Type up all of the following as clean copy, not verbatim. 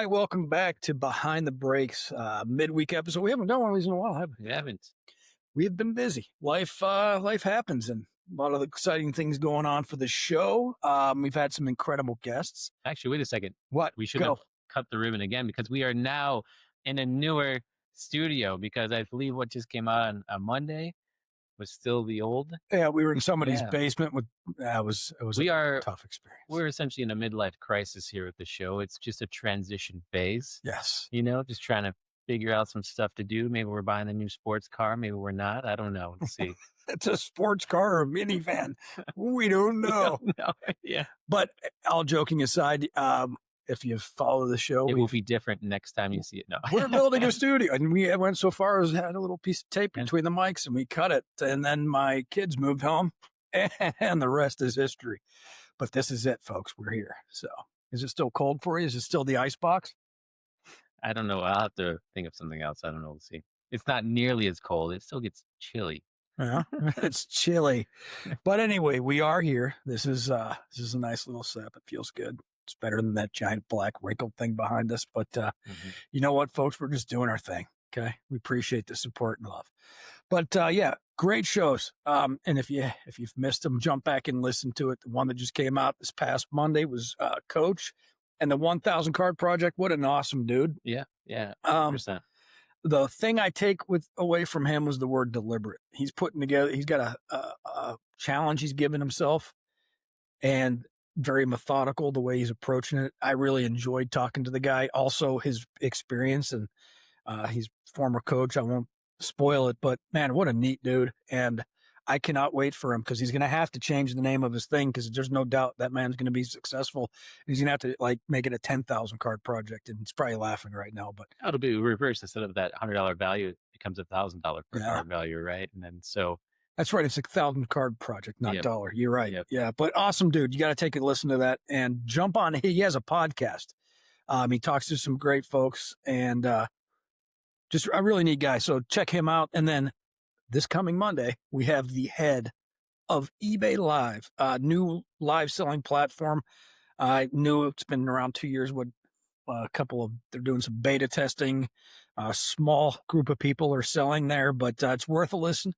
right, welcome back to Behind the Brakes midweek episode. We haven't done one of these in a while, have we? We haven't. We have been busy. Life happens, and a lot of exciting things going on for the show. We've had some incredible guests. Actually, wait a second. What? We should Go. have cut the ribbon again because we are now in a newer studio because I believe what just came out on Monday was still the old. Yeah, we were in somebody's Yeah. basement with. It was We a are tough experience. we're essentially in a midlife crisis here with the show. It's just a transition phase, Yes. just trying to figure out some stuff to do. Maybe we're buying a new sports car. Maybe we're not. I don't know. Let's see. It's a sports car or a minivan. We don't know. No idea. But all joking aside, if you follow the show, It will be different next time you see it. No. we're building a studio, and we went so far as had a little piece of tape And- between the mics, and we cut it. And then my kids moved home, and the rest is history. But this is it, folks. We're here. So, is it still cold for you? Is it still the ice box? I don't know. I'll have to think of something else. I don't know. We'll see. It's not nearly as cold. It still gets chilly. Yeah, it's chilly. But anyway, we are here. This is a nice little setup. It feels good. It's better than that giant black wrinkled thing behind us. But you know what, folks? We're just doing our thing. Okay, we appreciate the support and love. But yeah, great shows. And if you've missed them, jump back and listen to it. The one that just came out this past Monday was Coach, and the 1,000 card project. What an awesome dude! Yeah. 100%. The thing I take away from him was the word deliberate. He's putting together. He's got a challenge he's given himself, and very methodical the way he's approaching it. I really enjoyed talking to the guy. Also, his experience, and he's former coach. I won't spoil it, but man, what a neat dude. And I cannot wait for him because he's going to have to change the name of his thing because there's no doubt that man's going to be successful. He's going to have to make it a 10,000 card project, and he's probably laughing right now. But It'll be reversed. Instead of that $100 value, it becomes $1,000 per Yeah. card value, right? And then that's right. It's a 1,000 card project, not Yep. dollar. You're right. Yep. Yeah. But awesome, dude. You got to take a listen to that and jump on. He has a podcast. He talks to some great folks, and just a really neat guy. So check him out. And then this coming Monday, we have the head of eBay Live, new live selling platform. I knew it's been around 2 years. They're doing some beta testing. A small group of people are selling there, but it's worth a listen.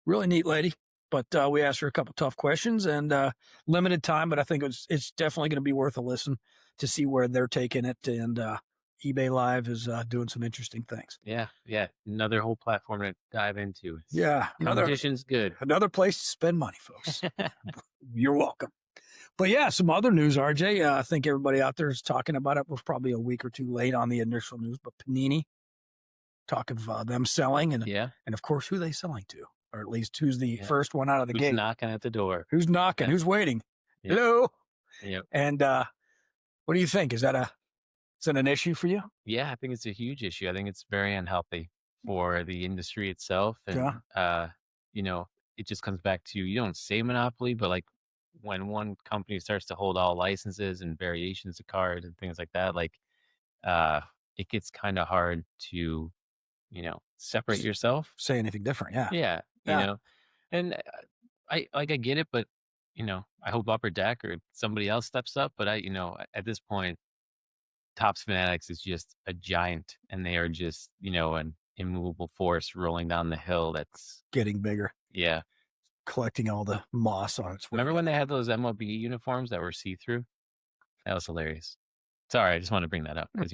Really neat lady. But we asked her a couple tough questions, and limited time, but I think it's definitely going to be worth a listen to see where they're taking it. And eBay Live is doing some interesting things. yeah. Another whole platform to dive into. Yeah. Competition's good. Another place to spend money, folks. You're welcome. But yeah, some other news, RJ. I think everybody out there is talking about it. We're probably a week or two late on the initial news, but Panini, talk of them selling, and of course, who they selling to, or at least who's the first one out of the Who's gate. knocking at the door? Who's knocking? Yeah. Who's waiting? Yep. Hello. Yep. And what do you think? Is that an issue for you? Yeah, I think it's a huge issue. I think it's very unhealthy for the industry itself. And, it just comes back to, you don't say monopoly, but when one company starts to hold all licenses and variations of cards and things like that, it gets kind of hard to, separate yourself. Say anything different? Yeah. Yeah. And I get it, but, I hope Upper Deck or somebody else steps up. But at this point, Topps Fanatics is just a giant, and they are just, an immovable force rolling down the hill. That's Getting bigger. Yeah. Collecting all the moss on its way. Remember when they had those MLB uniforms that were see-through? That was hilarious. Sorry, I just want to bring that up because,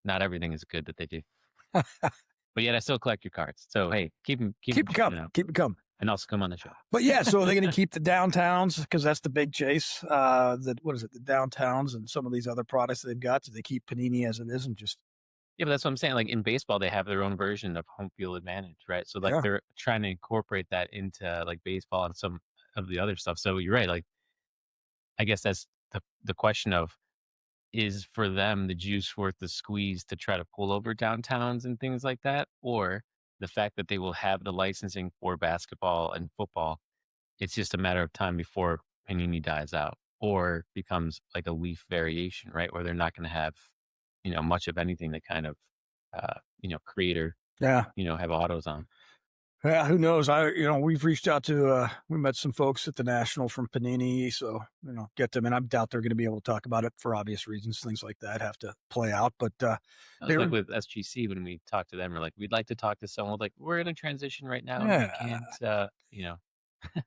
not everything is good that they do. But yet I still collect your cards. So, hey, keep them coming. Keep it coming. And also come on the show. But yeah, so they're going to keep the downtowns because that's the big chase. The downtowns and some of these other products that they've got. So they keep Panini as it is and just. Yeah, but that's what I'm saying. In baseball, they have their own version of home field advantage, right? So they're trying to incorporate that into baseball and some of the other stuff. So you're right. I guess that's the question of, is for them the juice worth the squeeze to try to pull over downtowns and things like that, or the fact that they will have the licensing for basketball and football? It's just a matter of time before Panini dies out or becomes like a leaf variation, right? Where they're not going to have, much of anything to kind of, create or, have autos on. Yeah, who knows? We've reached out to, we met some folks at the National from Panini, so get them, and I doubt they're going to be able to talk about it for obvious reasons. Things like that have to play out, but I they was like were, with SGC when we talked to them, we're like, we'd like to talk to someone. Like, we're in a transition right now, and we yeah, can't.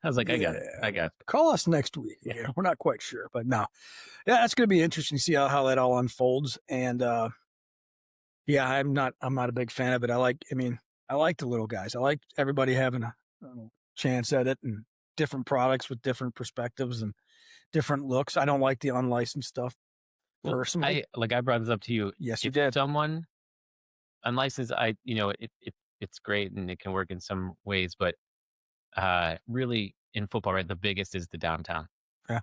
I was like, I got it, yeah. I got it. Call us next week. Yeah, Yeah, we're not quite sure, but no, yeah, that's going to be interesting to see how that all unfolds. And yeah, I'm not a big fan of it. I like the little guys. I like everybody having a chance at it and different products with different perspectives and different looks. I don't like the unlicensed stuff well, personally. I brought this up to you. Yes, you If did. someone unlicensed, it's great and it can work in some ways, but really in football, right? The biggest is the downtown. Yeah.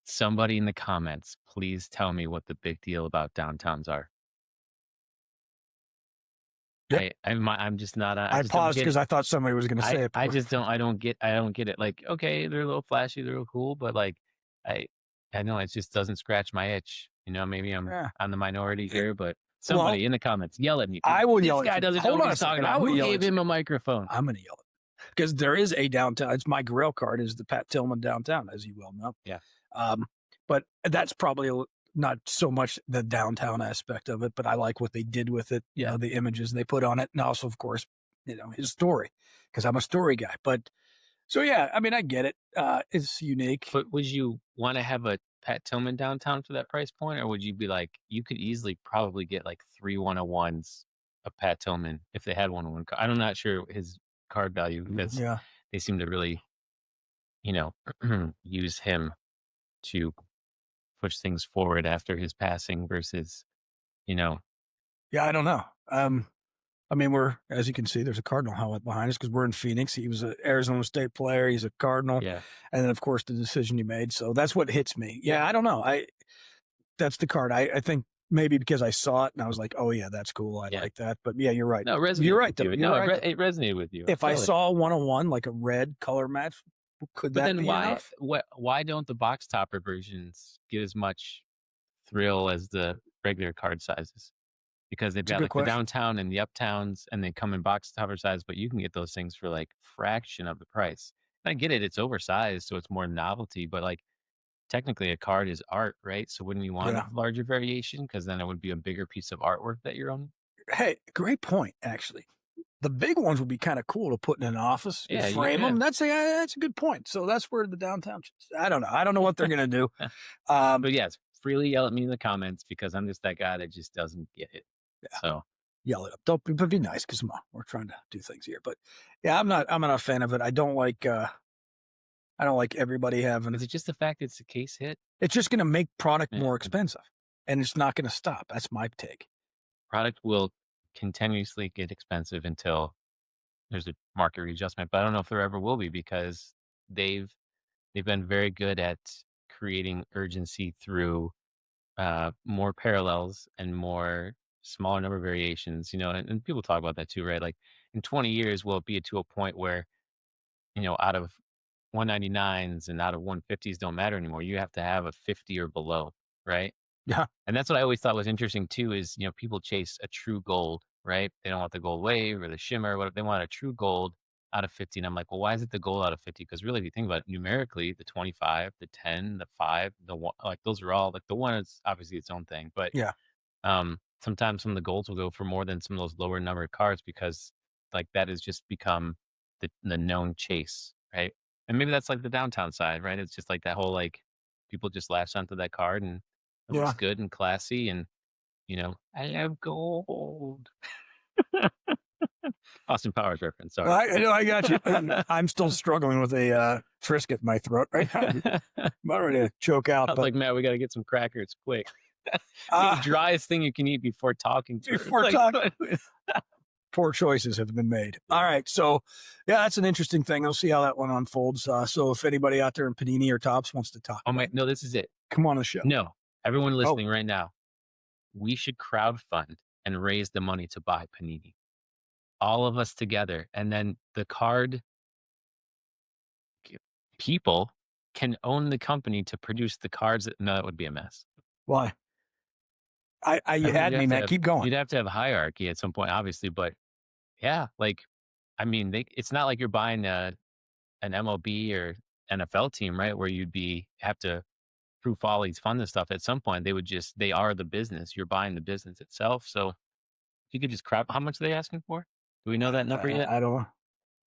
Somebody in the comments, please tell me what the big deal about downtowns are. Yep. I'm just not. I I just don't paused get it. because I thought somebody was going to say it. I just don't. I don't get it. Like, okay, they're a little flashy, they're a little cool, but like, I I know it just doesn't scratch my itch. Maybe Yeah. I'm the minority here, but Well, somebody in the comments yell at me. I will This yell at guy you. doesn't know Hold what on a he's talking second. I about. will Who yell gave at you. him a microphone? I'm going to yell at you because there is a downtown. It's my Grail card is the Pat Tillman downtown, as you well know. Yeah. But that's probably not so much the downtown aspect of it, but I like what they did with it. Yeah. The images they put on it, and also, of course, his story because I'm a story guy. But so yeah, I get it. It's unique. But would you want to have a Pat Tillman downtown for that price point, or would you be like, you could easily probably get like 3 101s of Pat Tillman if they had 101? I'm not sure his card value because Yeah. they seem to really, you know, use him to push things forward after his passing versus, you know, Yeah, I don't know. We're, as you can see, there's a Cardinal helmet behind us because we're in Phoenix. He was an Arizona State player. He's a Cardinal. yeah, And then, of course, the decision he made. So that's what hits me. Yeah, Yeah. I don't know. That's the card. I think maybe because I saw it and I was like, oh, yeah, that's cool. I Yeah. like that. But yeah, you're right. no, it resonated You're right, with you. though. No, You're right. it resonated with you. If I feel it. saw 101, like a red color match, could But that then be enough? why don't the box topper versions get as much thrill as the regular card sizes? Because they've It's a got good like the question. downtown and the uptowns, and they come in box topper size, but you can get those things for like fraction of the price. And I get it; it's oversized, so it's more novelty. But like technically, a card is art, right? So wouldn't you want Yeah. a larger variation? Because then it would be a bigger piece of artwork that you're owning. Hey, great point, actually. The big ones would be kind of cool to put in an office. You Yeah, frame them. That's a good point. So that's where the downtown. I don't know. I don't know what they're gonna do. But yes, freely yell at me in the comments because I'm just that guy that just doesn't get it. Yeah. So Yell it up. Don't but be nice because we're trying to do things here. But yeah, I'm not a fan of it. I don't like everybody having. is it just the fact it's a case hit? It's just gonna make product Yeah. more expensive, and it's not gonna stop. That's my take. Product will continuously get expensive until there's a market readjustment, but I don't know if there ever will be because they've been very good at creating urgency through more parallels and more smaller number of variations, and people talk about that too, right? Like in 20 years, will it be to a point where, out of 199s and out of 150s don't matter anymore. You have to have a 50 or below, right? Yeah. And that's what I always thought was interesting too is, people chase a true gold, right? They don't want the gold wave or the shimmer or whatever. They want a true gold out of 50. And I'm like, well, why is it the gold out of 50? Because really, if you think about it numerically, the 25, the 10, the 5, the 1, like those are all like the one is obviously its own thing. But Yeah. sometimes some of the golds will go for more than some of those lower numbered cards because like that has just become the known chase, right? And maybe that's like the downtown side, right? It's just like that whole like people just latch onto that card and it Yeah. looks good and classy and I love gold. Austin Powers reference. Sorry. I got you. I'm still struggling with a Triscuit in my throat right now. I'm about ready to choke out. I was But like, man, we got to get some crackers quick. The driest thing you can eat before talking. Poor choices have been made. All right. So, yeah, that's an interesting thing. We'll see how that one unfolds. So if anybody out there in Panini or Tops wants to talk, Oh my, no, this is it. come on the show. No, everyone listening right now, we should crowdfund and raise the money to buy Panini. All of us together. And then the card people can own the company to produce the cards. No, that would be a mess. Why? You mean, had you'd me, have to man. have- Keep going. You'd have to have hierarchy at some point, obviously, but yeah, like I mean, it's not like you're buying an MLB or NFL team, right? Where you'd have to through follies fund this stuff. At some point, they are the business. You're buying the business itself. So you could just crap. How much are they asking for? Do we know that number yet? I don't know.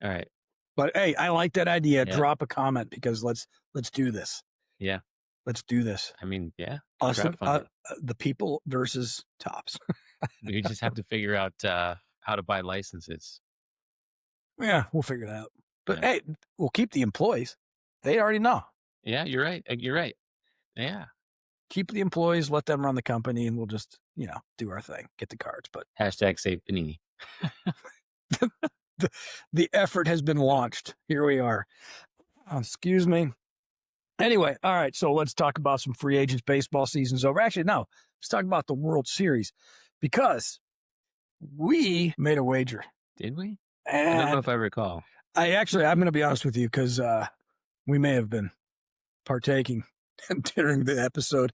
All right. But hey, I like that idea. Yeah. Drop a comment because let's do this. Yeah. Let's do this. I mean, yeah. Us, the people versus Tops. We just have to figure out how to buy licenses. Yeah, we'll figure it out. But hey, we'll keep the employees. They already know. Yeah, you're right. You're right. Yeah. Keep the employees, let them run the company, and we'll just, do our thing, get the cards. But hashtag save Panini. the effort has been launched. Here we are. Excuse me. Anyway, all right. So let's talk about some free agents. Baseball season's over. Actually, no. Let's talk about the World Series because we made a wager. Did we? And I don't know if I recall. I'm going to be honest with you because we may have been partaking during the episode.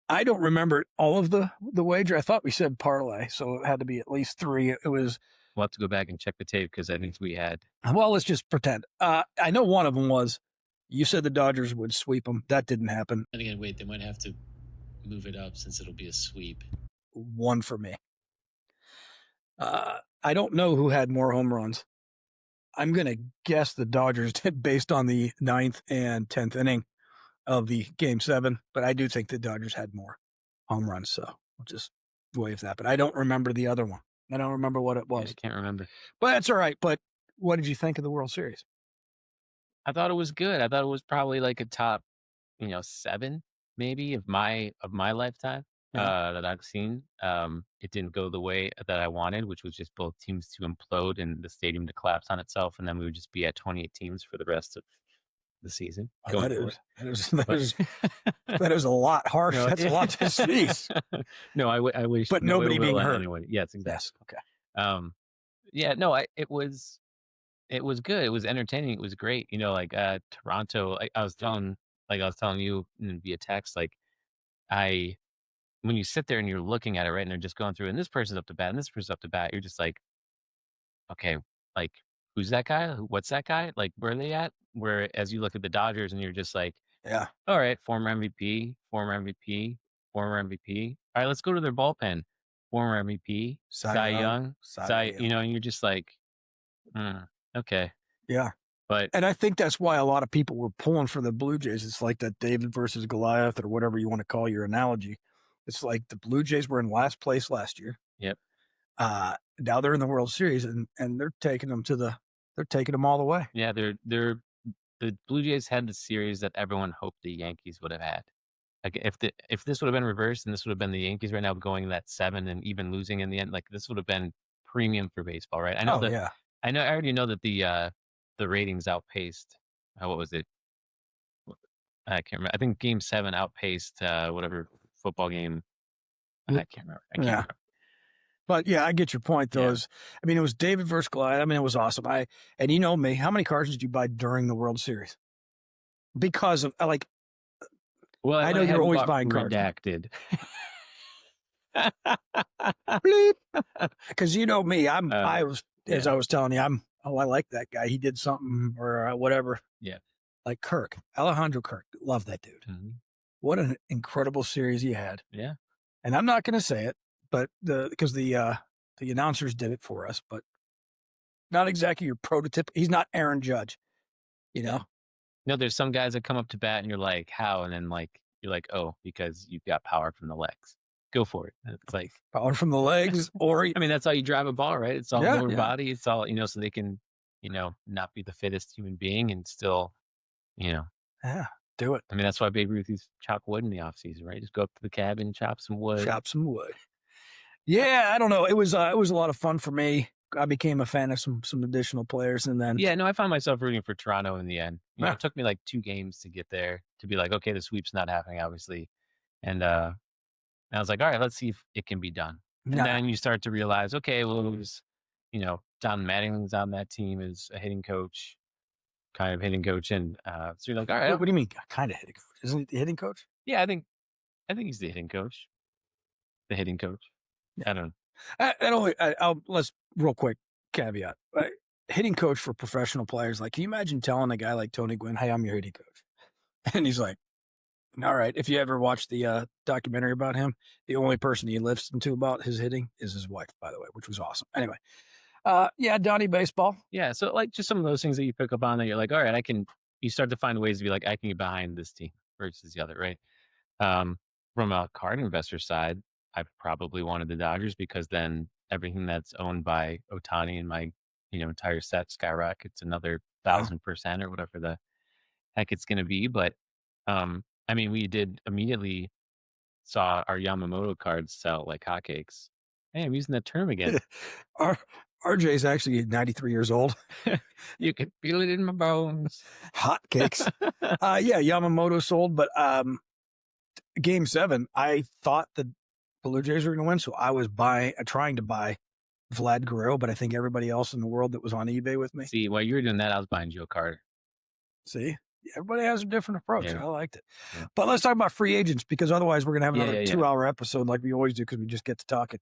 I don't remember all of the wager. I thought we said parlay, so it had to be at least 3. It was. We'll have to go back and check the tape because I think we had. Well, let's just pretend. I know one of them was you said the Dodgers would sweep them. That didn't happen. And again, wait, they might have to move it up since it'll be a sweep. 1 for me. I don't know who had more home runs. I'm going to guess the Dodgers did based on the 9th and 10th inning of the Game 7, but I do think the Dodgers had more home runs, so we'll just waive that. But I don't remember the other one. I don't remember what it was. I can't remember. But that's all right. But what did you think of the World Series? I thought it was good. I thought it was probably like a top, 7 maybe of my lifetime that I've seen. It didn't go the way that I wanted, which was just both teams to implode and the stadium to collapse on itself, and then we would just be at 28 teams for the rest of the season. Oh, that is a lot harsh. No, That's a lot to sneeze. No, I wish. But nobody being hurt. Anyway. Yes, exactly. Yes. Okay. Yeah, no, it was good. It was entertaining. It was great. Toronto, I was telling you via text, when you sit there and you're looking at it, right, and they're just going through, and this person's up to bat, and this person's up to bat, you're just like, okay, like, who's that guy? What's that guy? Like, where are they at? Whereas you look at the Dodgers and you're just like, yeah, all right, former MVP, former MVP, former MVP. All right, let's go to their bullpen. Former MVP, Cy Young, and you're just like, okay. Yeah. And I think that's why a lot of people were pulling for the Blue Jays. It's like that David versus Goliath or whatever you want to call your analogy. It's like the Blue Jays were in last place last year. Yep. Now they're in the World Series and they're taking them all the way. Yeah, the Blue Jays had the series that everyone hoped the Yankees would have had. Like if this would have been reversed and this would have been the Yankees right now going that 7 and even losing in the end, like this would have been premium for baseball, right? I already know that the ratings outpaced. What was it? I can't remember. I think Game 7 outpaced whatever football game. I can't remember. But yeah, I get your point though. Yeah. It was David versus Goliath. It was awesome. And you know me, how many cards did you buy during the World Series? Because of well, I know you're always buying cards. Redacted. Because you know me, I was telling you, I like that guy. He did something or whatever. Yeah. Like Alejandro Kirk. Love that dude. Mm-hmm. What an incredible series he had. Yeah. And I'm not going to say it, but because the announcers did it for us, but not exactly your prototype. He's not Aaron Judge, you know? No, there's some guys that come up to bat and you're like, how? And then you're like, oh, because you've got power from the legs. Go for it. It's like power from the legs, or that's how you drive a ball, right? It's all lower body. It's all so they can, not be the fittest human being and still, do it. That's why Babe Ruth used to chop wood in the off season, right? Just go up to the cabin, chop some wood. Yeah, I don't know. It was a lot of fun for me. I became a fan of some additional players, and then I found myself rooting for Toronto in the end. It took me like 2 games to get there to be like, okay, the sweep's not happening, obviously, and I was like, all right, let's see if it can be done. And then you start to realize, okay, well, it was, Don Mattingly's on that team as a hitting coach, kind of hitting coach, and so you're like, all right, what do you mean, kind of hitting coach? Isn't he the hitting coach? Yeah, I think he's the hitting coach. The hitting coach. I don't know. Let's real quick caveat. hitting coach for professional players. Like, can you imagine telling a guy like Tony Gwynn, "Hey, I'm your hitting coach," and he's like, "All right." If you ever watched the documentary about him, the only person he listened to about his hitting is his wife, by the way, which was awesome. Anyway, yeah, Donnie baseball. Yeah. So like just some of those things that you pick up on that you're like, all right, you start to find ways to be like, I can get behind this team versus the other, right? Um, from a card investor side, I probably wanted the Dodgers because then everything that's owned by Otani and my, entire set skyrockets another 1,000% or whatever the heck it's going to be. But, I mean, we did immediately saw our Yamamoto cards sell like hotcakes. Hey, I'm using that term again. RJ's actually 93 years old. You can feel it in my bones. Hotcakes. Yeah, Yamamoto sold, but Game 7, I thought the Blue Jays were going to win, so I was trying to buy Vlad Guerrero, but I think everybody else in the world that was on eBay with me. See, while you were doing that, I was buying Joe Carter. See, everybody has a different approach. Yeah. I liked it. Yeah. But let's talk about free agents, because otherwise we're going to have another 2-hour episode like we always do, because we just get to talking.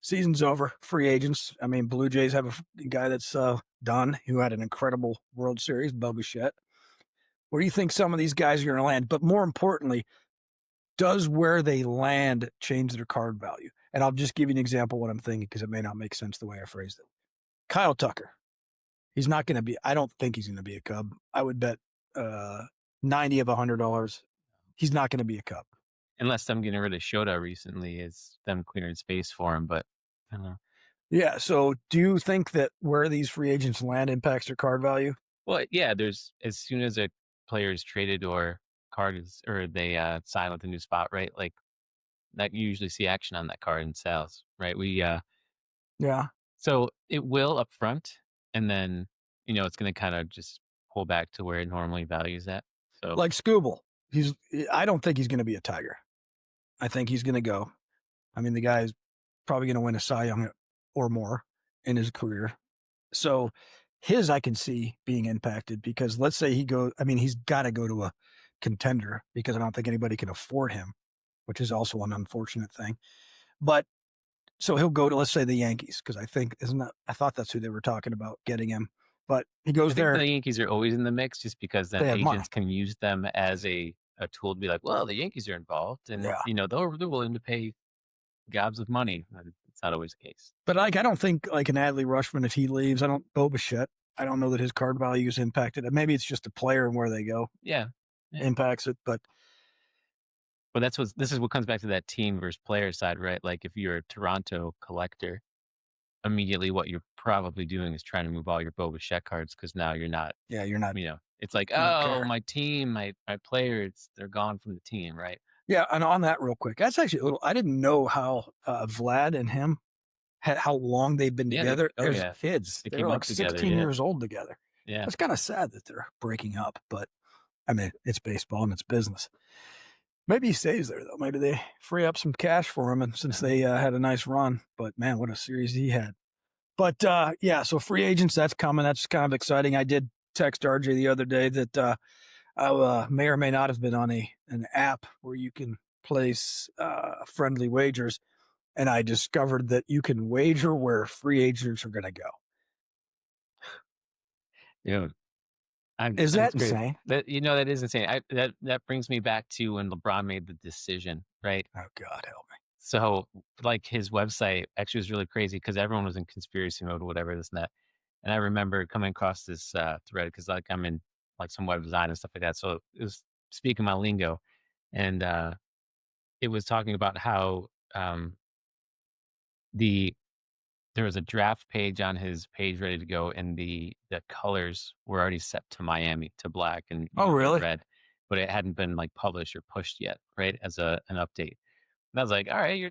Season's over. Free agents. I mean, Blue Jays have a guy that's done, who had an incredible World Series, Bichette. Where do you think some of these guys are going to land? But more importantly, does where they land change their card value? And I'll just give you an example of what I'm thinking, because it may not make sense the way I phrased it. Kyle Tucker. He's not going to be, I don't think he's going to be a Cub. I would bet $90 of $100. He's not going to be a Cub. Unless them getting rid of Shota recently is them clearing space for him, but I don't know. Yeah, so do you think that where these free agents land impacts their card value? Well, yeah, there's, as soon as a player is traded or they sign with a new spot, right? Like that, you usually see action on that card in sales, right? Yeah. So it will up front, and then, it's going to kind of just pull back to where it normally values at. So like Scooble, I don't think he's going to be a Tiger. I think he's going to go. I mean, the guy's probably going to win a Cy Young or more in his career. So I can see being impacted, because let's say he's got to go to a contender, because I don't think anybody can afford him, which is also an unfortunate thing. But so he'll go to, let's say, the Yankees, because I thought that's who they were talking about getting him. But he goes there. The Yankees are always in the mix, just because then agents can use them as a tool to be like, well, the Yankees are involved, and they're willing to pay gobs of money. It's not always the case. But I don't think like an Adley Rutschman, if he leaves, Bichette, I don't know that his card value is impacted. Maybe it's just a player and where they go. Yeah. Impacts it, but this is what comes back to that team versus player side, right? Like if you're a Toronto collector, immediately what you're probably doing is trying to move all your Bichette cards, because now you're not. Yeah, you're not. It's like, oh, my team, my players, they're gone from the team, right? Yeah, and on that real quick, that's actually I didn't know how Vlad and him how long they've been together as kids. They're like 16 years old together. Yeah, it's kind of sad that they're breaking up, but I mean, it's baseball and it's business. Maybe he stays there though. Maybe they free up some cash for him, and since they had a nice run. But man, what a series he had. But yeah, so free agents, that's coming. That's kind of exciting. I did text RJ the other day that I may or may not have been on an app where you can place friendly wagers, and I discovered that you can wager where free agents are going to go. Yeah. Is that insane? That is insane. That brings me back to when LeBron made the decision, right? Oh God, help me. So like his website actually was really crazy, because everyone was in conspiracy mode or whatever, this and that. And I remember coming across this thread, because like I'm in like some web design and stuff like that. So it was speaking my lingo, and it was talking about how there was a draft page on his page ready to go, and the colors were already set to Miami, to black and really? red, but it hadn't been like published or pushed yet, right? As an update. And I was like, all right,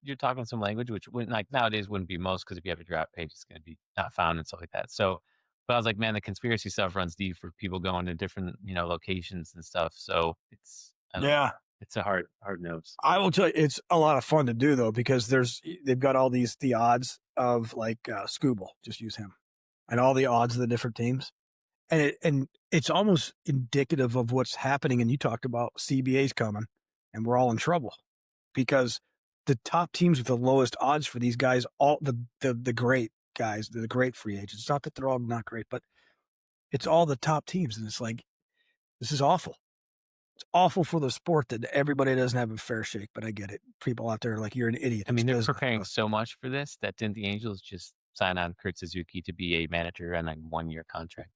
you're talking some language, which wouldn't, like nowadays wouldn't be most, because if you have a draft page, it's going to be not found and stuff like that. So, but I was like, man, the conspiracy stuff runs deep for people going to different, locations and stuff. So it's a hard nose. I will tell you, it's a lot of fun to do though, because they've got all the odds of like Scooble, just use him, and all the odds of the different teams, and it's almost indicative of what's happening. And you talked about CBA's coming, and we're all in trouble, because the top teams with the lowest odds for these guys, all the great guys, the great free agents. It's not that they're all not great, but it's all the top teams. And it's like, this is awful. It's awful for the sport that everybody doesn't have a fair shake, but I get it. People out there are like, you're an idiot. I mean, It's they're business. preparing But, so much for this that didn't the Angels just sign on Kurt Suzuki to be a manager on a 1-year contract?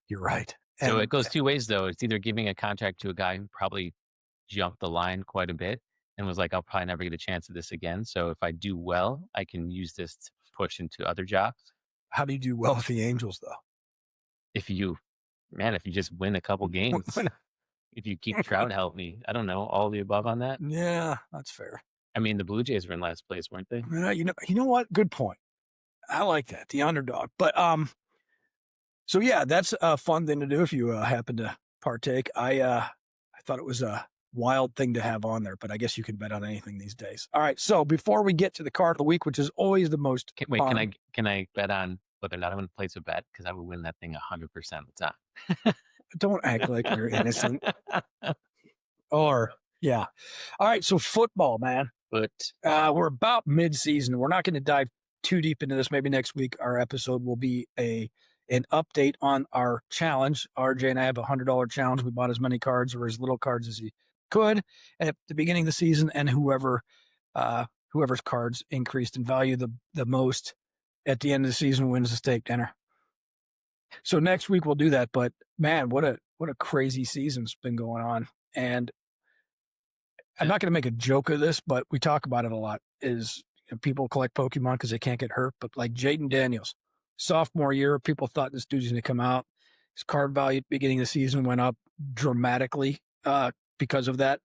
you're right. So And it goes two ways, though. It's either giving a contract to a guy who probably jumped the line quite a bit and was like, I'll probably never get a chance at this again. So if I do well, I can use this to push into other jobs. how do you do well with the Angels, though? If you just win a couple games, if you keep Trout healthy, I don't know, all the above on that. Yeah, that's fair. I mean, the Blue Jays were in last place, weren't they? You know what? Good point. I like that, the underdog. But so yeah, that's a fun thing to do if you happen to partake. I thought it was a wild thing to have on there, but I guess you can bet on anything these days. All right, so before we get to the card of the week, which is always the most fun, Can I bet on whether or not I'm going to place a bet? Because I would win that thing 100% of the time. don't act like you're innocent. Or yeah. All right, so football, man. But We're about mid-season. We're not going to dive too deep into this. Maybe next week our episode will be an update on our challenge. RJ and I have a $100 challenge. We bought as many cards or as little cards as he could at the beginning of the season, and whoever's cards increased in value the most at the end of the season wins the steak dinner. So next week we'll do that. But man, what a crazy season's been going on. And I'm not going to make a joke of this, but we talk about it a lot. Is people collect Pokemon because they can't get hurt, but like Jaden Daniels, sophomore year, people thought this dude's going to come out. His card value at the beginning of the season went up dramatically because of that.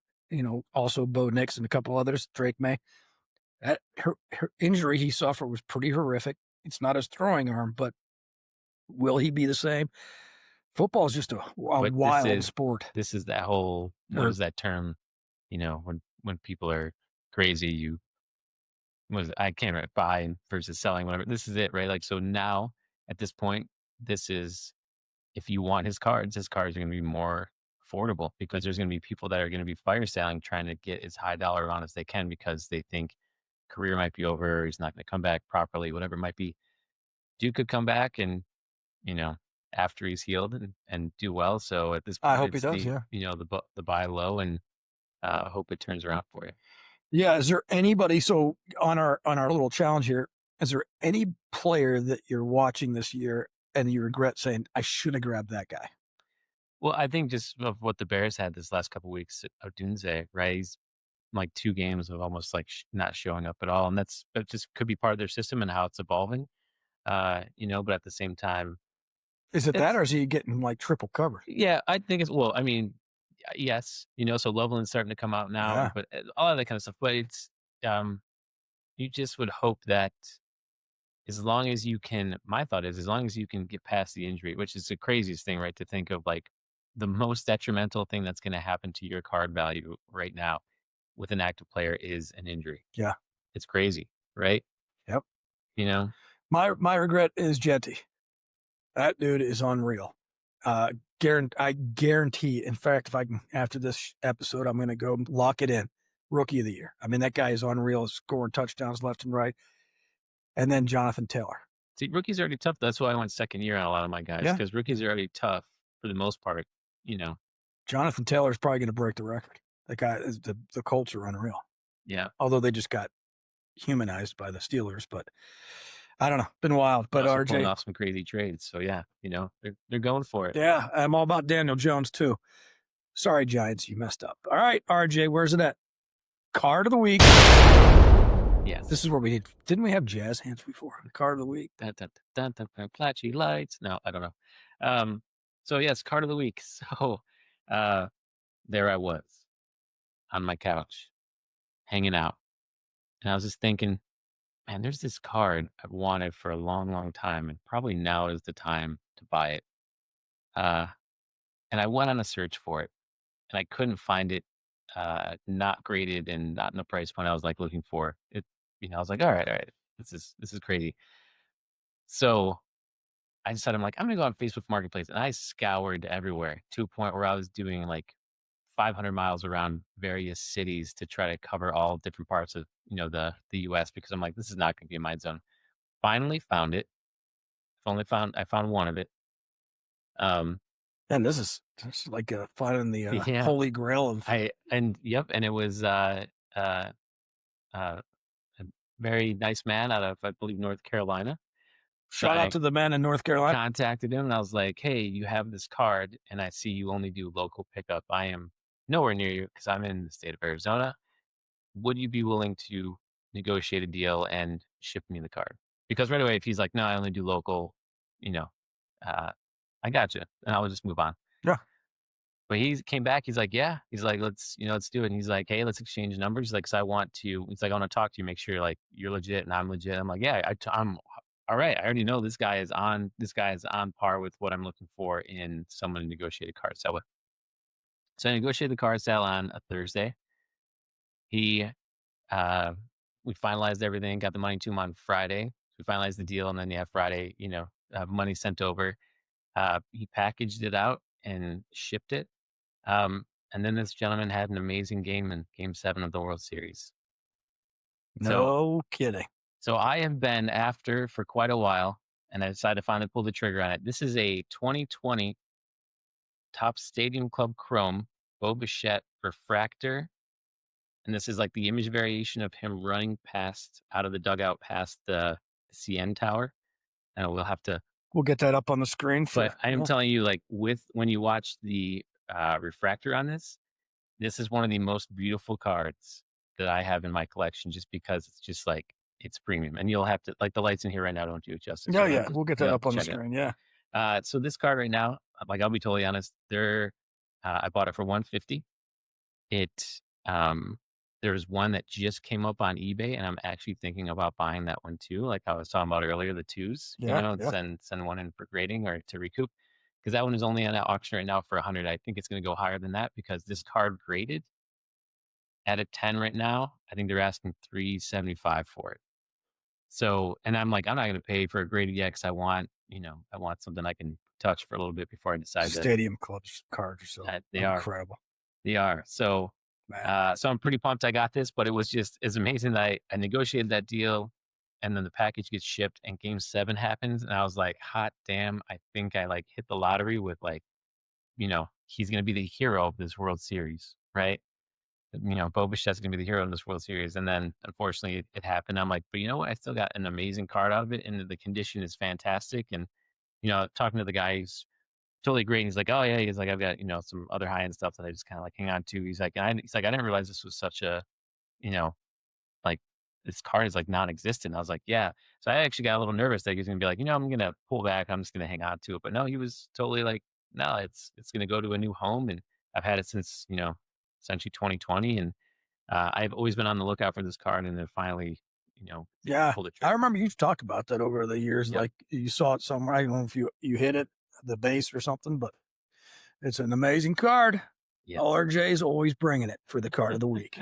Also Bo Nix and a couple others, Drake May. Her injury he suffered was pretty horrific. It's not his throwing arm, but will he be the same? Football is just a wild sport. This is that whole, what is that term? When people are crazy, I can't remember, buying versus selling, whatever. This is it, right? Like, so now at this point, this is, if you want his cards are going to be more affordable because there's going to be people that are going to be fire selling, trying to get as high dollar amount as they can because they think career might be over, he's not going to come back properly, whatever it might be. Dude could come back and, after he's healed and do well. So at this point, I hope he does. Yeah. The buy low and hope it turns around for you. Yeah. Is there anybody? So on our little challenge here, is there any player that you're watching this year and you regret saying, I should have grabbed that guy? Well, I think just of what the Bears had this last couple of weeks, Odunze, right? He's like 2 games of almost like not showing up at all. And that just could be part of their system and how it's evolving, but at the same time. Is it that or is he getting like triple covered? Yeah, I think yes, so Loveland's starting to come out now, but all of that kind of stuff. But it's, you just would hope that as long as you can, my thought is, as long as you can get past the injury, which is the craziest thing, right? To think of like the most detrimental thing that's going to happen to your card value right now with an active player is an injury. Yeah. It's crazy, right? Yep. My regret is Jetty. That dude is unreal. I guarantee. In fact, if I can, after this episode, I'm going to go lock it in. Rookie of the year. I mean, that guy is unreal, scoring touchdowns left and right. And then Jonathan Taylor. See, rookies are already tough. That's why I went second year on a lot of my guys because rookies are already tough for the most part. Jonathan Taylor is probably going to break the record. That guy, the Colts are unreal. Yeah. Although they just got humanized by the Steelers, but I don't know. Been wild. But RJ pulling off some crazy trades. So yeah, they're going for it. Yeah, I'm all about Daniel Jones too. Sorry, Giants, you messed up. All right, RJ, where's it at? Card of the week. Yes. This is where we didn't we have jazz hands before? The card of the week. Flashy lights. No, I don't know. So yes, card of the week. So there I was on my couch, hanging out. And I was just thinking, man, there's this card I've wanted for a long, long time, and probably now is the time to buy it. And I went on a search for it, and I couldn't find it, not graded and not in the price point I was like looking for. It, I was like, all right, this is crazy. So I decided, I'm like, I'm gonna go on Facebook Marketplace, and I scoured everywhere to a point where I was doing like 500 miles around various cities to try to cover all different parts of the U.S. because I'm like, this is not going to be in my zone. finally found it. I found one of it. And this is like finding the Yeah. holy grail of. And it was a very nice man out of, I believe, North Carolina. Shout out to the man in North Carolina. Contacted him and I was like, hey, you have this card and I see you only do local pickup. I am nowhere near you because I'm in the state of Arizona. Would you be willing to negotiate a deal and ship me the card? Because right away, if he's like, no, I only do local, you know, I got you. And I'll just move on. Yeah. But he came back. He's like, yeah. He's like, let's do it. And he's like, hey, let's exchange numbers. He's like, cause I want to talk to you, make sure like you're legit and I'm legit. I'm like, yeah, I'm all right. I already know this guy is on par with what I'm looking for in someone to negotiate a card sale with. So I negotiated the card sale on a Thursday. We finalized everything, got the money to him on Friday. We finalized the deal. And then Friday, money sent over. He packaged it out and shipped it. And then this gentleman had an amazing game in Game 7 of the World Series. No kidding. So I have been after for quite a while, and I decided to finally pull the trigger on it. This is a 2020 Topps Stadium Club Chrome Bichette Refractor. And this is like the image variation of him running out of the dugout past the CN tower. And we'll get that up on the screen. But I am telling you, like when you watch the refractor on this is one of the most beautiful cards that I have in my collection, just because it's just like, it's premium. And you'll have to, like, the lights in here right now don't do it justice. Yeah, yeah. We'll get that up on the screen. Yeah. So this card right now, like, I'll be totally honest, I bought it for $150. There's one that just came up on eBay, and I'm actually thinking about buying that one too. Like I was talking about earlier, the twos, send one in for grading or to recoup, because that one is only on that auction right now for $100. I think it's going to go higher than that, because this card graded at a 10 right now. I think they're asking $375 for it. So, and I'm like, I'm not going to pay for a graded yet, because I want something I can touch for a little bit before I decide. Stadium Club's cards are so incredible. They are. So, so I'm pretty pumped I got this, but it's amazing that I negotiated that deal, and then the package gets shipped and Game 7 happens. And I was like, hot damn, I think I like hit the lottery with, like, he's going to be the hero of this World Series, right? Bichette's going to be the hero of this World Series. And then unfortunately it happened. I'm like, but you know what? I still got an amazing card out of it, and the condition is fantastic. And, talking to the guy, he's totally great. And he's like, oh yeah, he's like, I've got, some other high end stuff that I just kind of like hang on to. He's like, I didn't realize this was such a, like, this card is like non-existent. I was like, yeah. So I actually got a little nervous that he was going to be like, I'm going to pull back. I'm just going to hang on to it. But no, he was totally like, no, it's going to go to a new home. And I've had it since, essentially 2020. And I've always been on the lookout for this card, and then finally, pulled it. I remember you talked about that over the years. Yep. Like you saw it somewhere. I don't know if you hit it, the base or something, but it's an amazing card. Yep. RJ's always bringing it for the card of the week.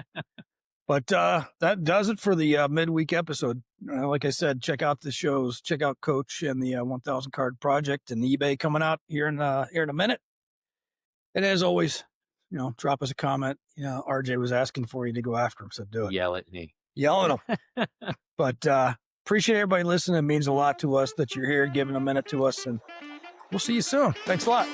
But that does it for the midweek episode. Like I said, check out the shows. Check out Coach and the 1,000 card project and eBay coming out here in a minute. And as always, drop us a comment. RJ was asking for you to go after him, so do it. Yell at me. Yell at him. But appreciate everybody listening. It means a lot to us that you're here, giving a minute to us, and we'll see you soon. Thanks a lot.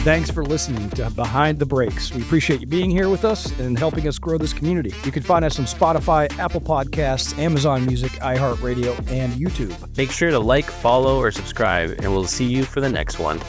Thanks for listening to Behind the Breaks. We appreciate you being here with us and helping us grow this community. You can find us on Spotify, Apple Podcasts, Amazon Music, iHeartRadio, and YouTube. Make sure to like, follow, or subscribe, and we'll see you for the next one.